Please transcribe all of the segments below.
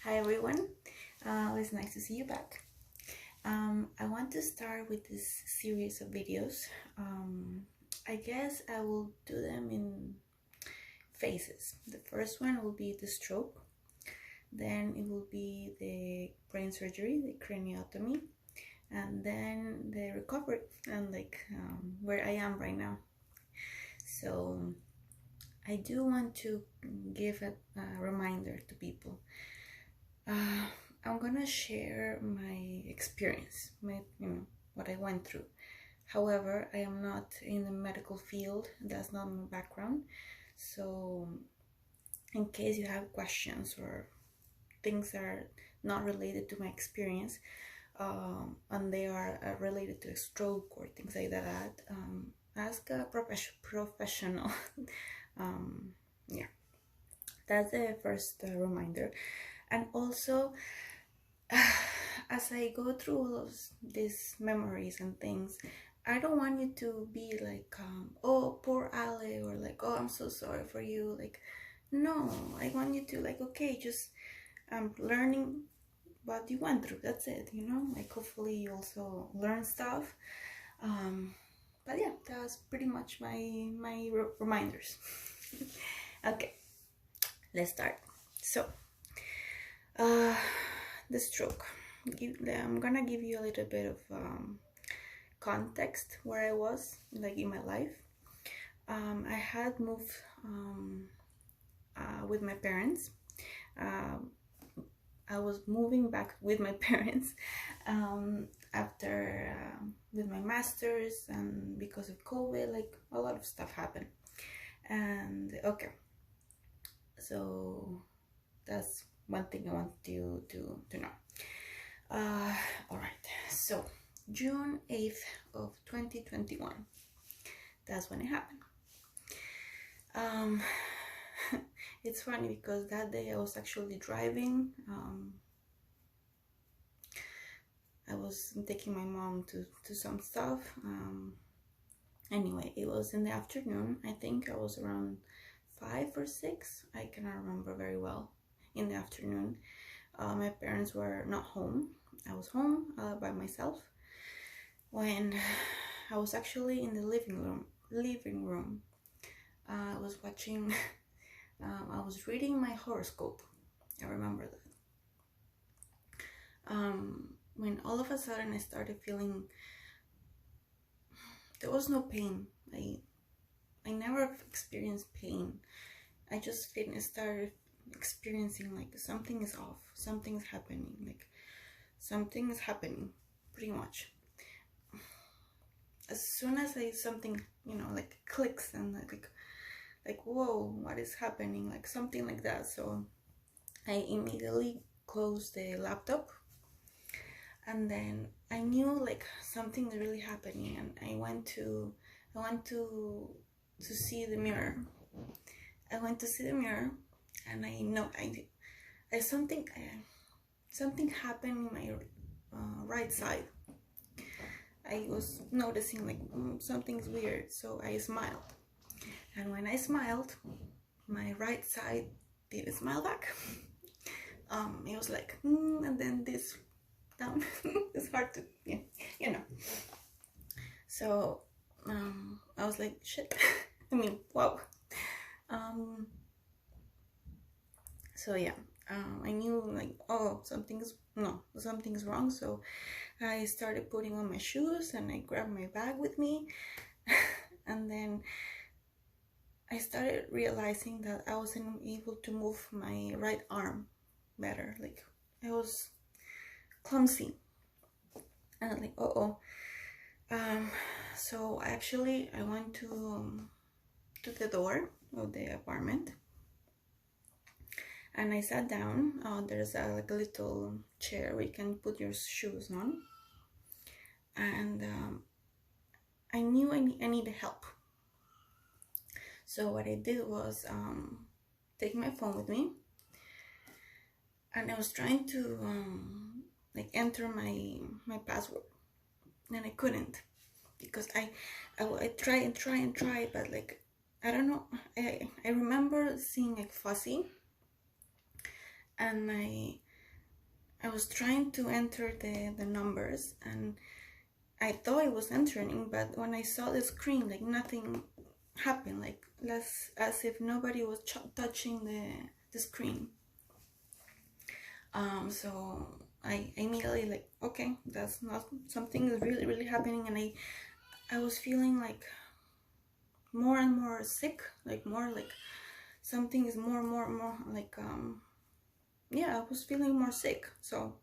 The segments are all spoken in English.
Hi everyone, it's nice to see you back. I want to start with this series of videos. I guess I will do them in phases. The first one will be the stroke, then it will be the brain surgery, the craniotomy, and then the recovery and where I am right now. So I do want to give a reminder to people. I'm gonna share my experience, what I went through. However, I am not in the medical field. That's not my background. So in case you have questions or things that are not related to my experience, and they are related to a stroke or things like that, ask a professional. Yeah, that's the first reminder. And also, as I go through all of these memories and things, I don't want you to be like, oh, poor Ale, or like, oh, I'm so sorry for you. Like, no, I want you to like, okay, just learning what you went through. That's it, like hopefully you also learn stuff. But yeah, that was pretty much my reminders. Okay, let's start. So, the stroke. I'm gonna give you a little bit of context where I was like in my life. I had moved with my parents. I was moving back with my parents after with my master's, and because of COVID, like a lot of stuff happened. And okay, so that's one thing I want you to know. All right, so June 8th of 2021, that's when it happened. It's funny because that day I was actually driving. I was taking my mom to some stuff. Anyway, it was in the afternoon. I think I was around 5 or 6. I cannot remember very well. In the afternoon, my parents were not home. I was home by myself when I was actually in the living room. I was watching. I was reading my horoscope. I remember that. When all of a sudden I started feeling there was no pain. I never experienced pain. I just started experiencing like something is off, something's happening, like something is happening, pretty much. As soon as something, like clicks and like whoa, what is happening, like something like that. So I immediately closed the laptop, and then I knew like something is really happening, and I went to see the mirror. I went to see the mirror, and I know something happened in my right side. I was noticing like something's weird, so I smiled, and when I smiled, my right side didn't smile back. It was like and then this down. It's hard to so I was like shit. I mean, wow. So yeah, I knew like, oh, something's wrong. So I started putting on my shoes, and I grabbed my bag with me. And then I started realizing that I wasn't able to move my right arm better. Like I was clumsy, and I'm like, so I went to the door of the apartment, and I sat down. There's a little chair where you can put your shoes on, and I knew I needed help. So what I did was take my phone with me, and I was trying to like enter my password, and I couldn't, because I try and try, but like I don't know. I remember seeing like fuzzy, and I was trying to enter the numbers, and I thought it was entering, but when I saw the screen, like nothing happened, like as if nobody was touching the screen. So I immediately like, okay, that's not something is really happening, and I was feeling like more and more sick, like more like something is more like yeah, I was feeling more sick. So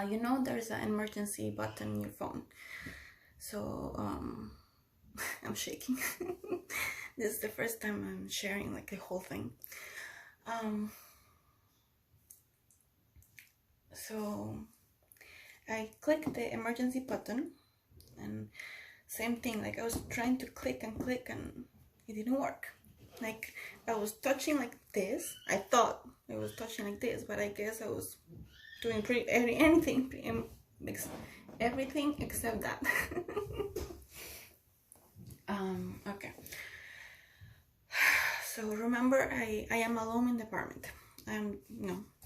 you know, there's an emergency button in your phone. So I'm shaking. This is the first time I'm sharing like the whole thing. So I clicked the emergency button, and same thing, like I was trying to click and it didn't work. Like I was touching like this. I thought I was touching like this, but I guess I was doing everything except that. Okay. So remember, I am alone in the apartment.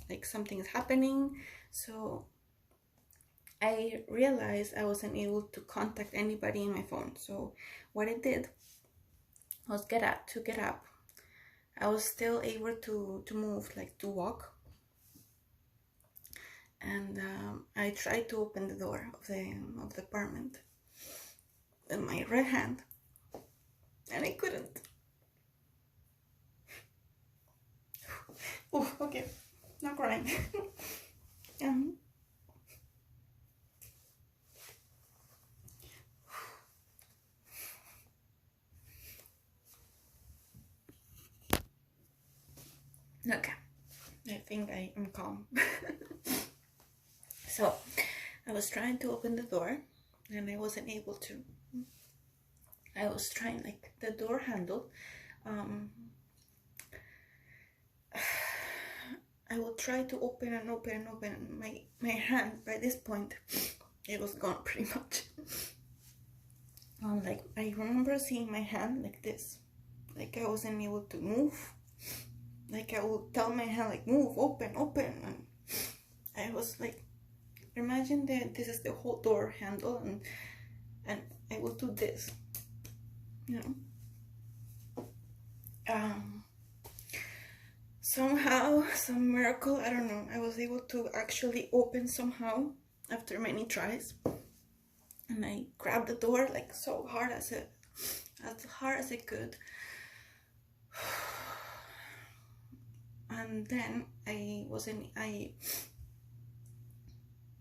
Like something is happening. So I realized I wasn't able to contact anybody in my phone. So what I did was get up. I was still able to move, like to walk. And I tried to open the door of the apartment with my right hand, and I couldn't. Oh, okay, not crying. Okay, I think I am calm. So I was trying to open the door, and I wasn't able to. I was trying, like the door handle. I will try to open and open my hand. By this point, it was gone pretty much. Like I remember seeing my hand like this, like I wasn't able to move. Like I would tell my hand like move, open, and I was like, imagine that this is the whole door handle, and I will do this, you know. Somehow, some miracle, I don't know, I was able to actually open somehow after many tries, and I grabbed the door like so hard as hard as I could. And then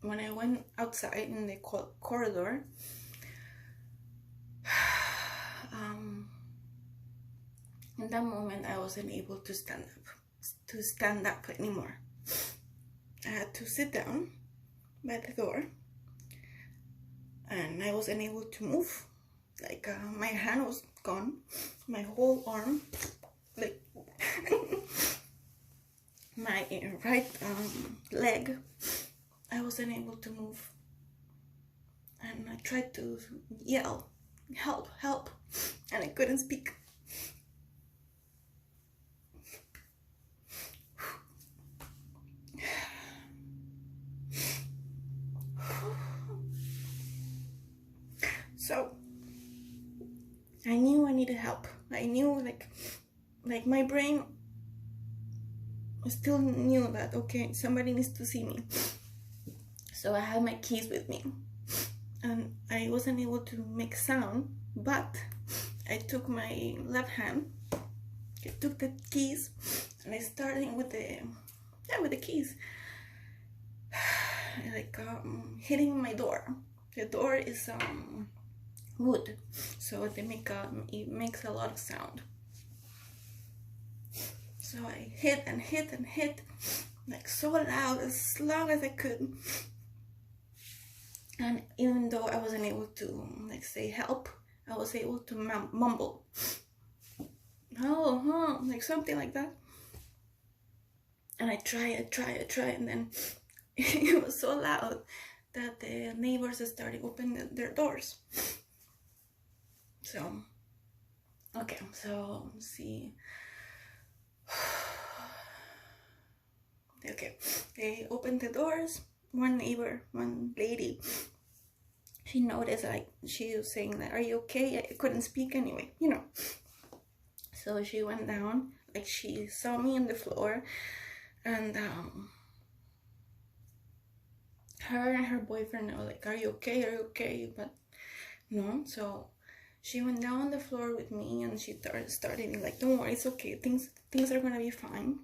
when I went outside in the corridor, in that moment I wasn't able to stand up anymore. I had to sit down by the door, and I wasn't able to move. Like my hand was gone, my whole arm, like my right leg, I wasn't able to move. And I tried to yell, help, help, and I couldn't speak. So I knew I needed help. I knew like my brain still knew that, okay, somebody needs to see me. So I had my keys with me, and I wasn't able to make sound, but I took my left hand, I took the keys, and I started with the keys, like hitting my door. The door is wood, so it makes a lot of sound. So I hit and hit and hit, like so loud, as loud as I could. And even though I wasn't able to like say help, I was able to mumble, oh, like something like that. And I try, and then it was so loud that the neighbors started opening their doors. So, okay, so let's see. Okay, Okay, they opened the doors. One neighbor, one lady, she noticed, like, she was saying that, are you okay? I couldn't speak anyway, you know. So she went down, like, she saw me on the floor, and her and her boyfriend were like, are you okay? Are you okay? But no. So she went down on the floor with me, and she started like, don't worry, it's okay. Things are gonna be fine.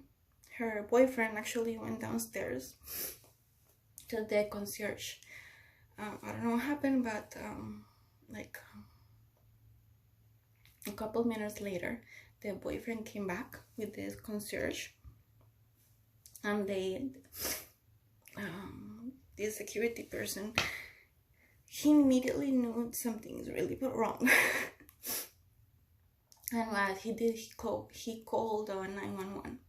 Her boyfriend actually went downstairs to the concierge. I don't know what happened, but like a couple minutes later, the boyfriend came back with the concierge, and the security person, he immediately knew something's really wrong. And what he did, he called 911.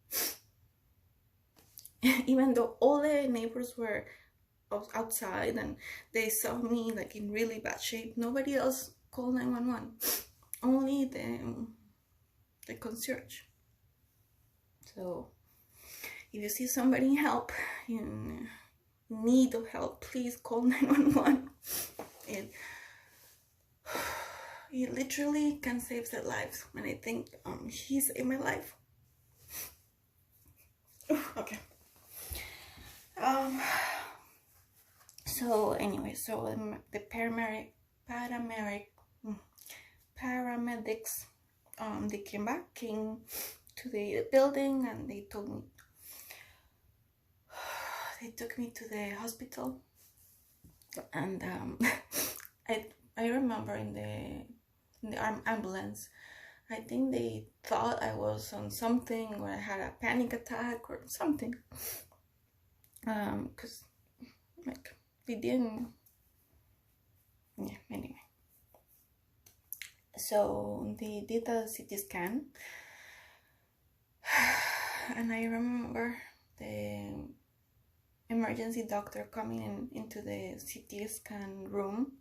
Even though all the neighbors were outside and they saw me like in really bad shape, nobody else called 911. Only the concierge. So if you see somebody in need of help, please call 911. It literally can save their lives. And I think he saved my life. Okay. So anyway, so the paramedics, they came to the building, and they told me, they took me to the hospital. And I remember in the ambulance, I think they thought I was on something, or I had a panic attack or something, because like they didn't, yeah, anyway. So they did a CT scan, and I remember the emergency doctor coming into the CT scan room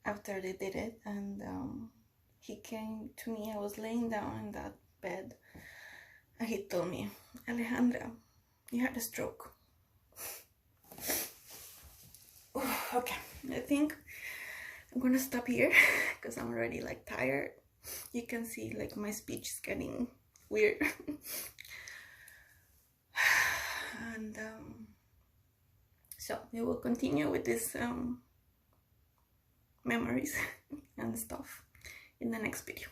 after they did it, and he came to me. I was laying down in that bed, and he told me, Alejandra, you had a stroke. Okay, I think I'm gonna stop here because I'm already like tired. You can see like my speech is getting weird. And so we will continue with this memories and stuff in the next video.